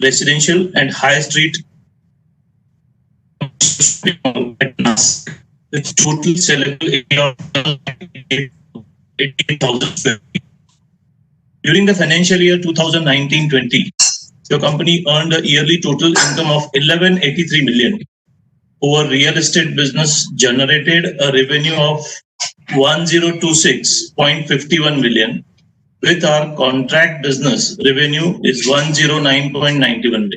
residential and high street with total sellable area of 18,000 square feet. During the financial year 2019-20, your company earned a yearly total income of 1183 million. Our real estate business generated a revenue of 1026.51 million. With our contract business, revenue is 109.91 million.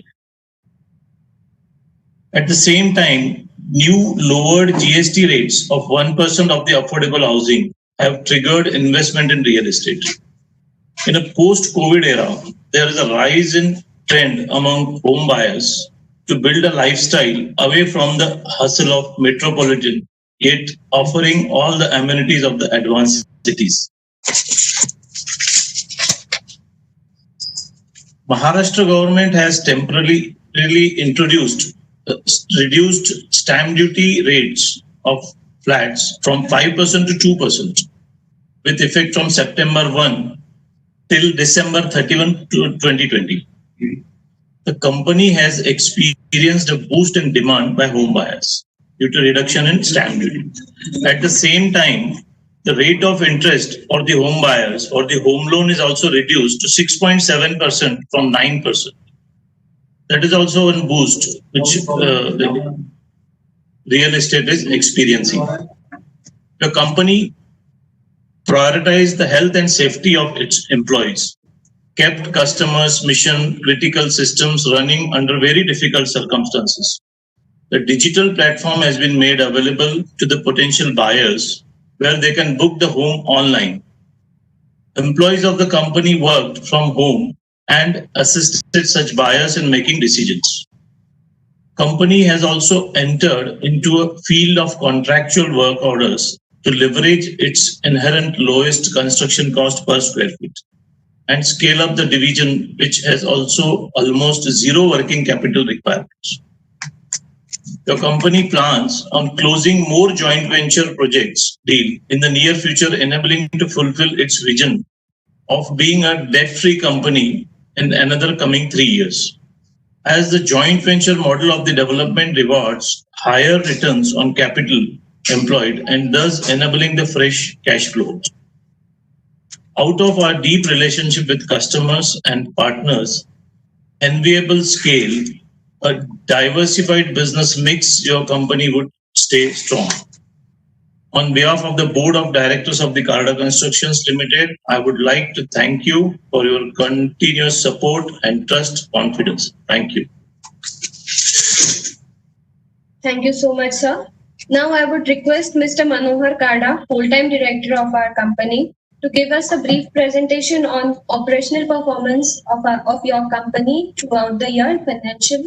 At the same time, new lowered GST rates of 1% of the affordable housing have triggered investment in real estate. In a post-COVID era, there is a rise in trend among home buyers to build a lifestyle away from the hustle of metropolitan, yet offering all the amenities of the advanced cities. Maharashtra government has temporarily introduced reduced stamp duty rates of flats from 5% to 2% with effect from September 1 till December 31, 2020. The company has experienced a boost in demand by home buyers due to reduction in stamp duty. At the same time, the rate of interest for the home buyers for the home loan is also reduced to 6.7% from 9%. That is also a boost which the real estate is experiencing. The company prioritized the health and safety of its employees, kept customers' mission critical systems running under very difficult circumstances. The digital platform has been made available to the potential buyers where they can book the home online. Employees of the company worked from home and assisted such buyers in making decisions. Company has also entered into a field of contractual work orders to leverage its inherent lowest construction cost per square feet and scale up the division, which has also almost zero working capital requirements. The company plans on closing more joint venture projects deal in the near future, enabling to fulfill its vision of being a debt-free company in another coming 3 years. As the joint venture model of the development rewards higher returns on capital employed and thus enabling the fresh cash flows. Out of our deep relationship with customers and partners, enviable scale, a diversified business mix, your company would stay strong. On behalf of the Board of Directors of the Carda Constructions Limited, I would like to thank you for your continuous support and trust, confidence. Thank you. Thank you so much, sir. Now I would request Mr. Manohar Carda, full-time director of our company, to give us a brief presentation on operational performance of your company throughout the year financial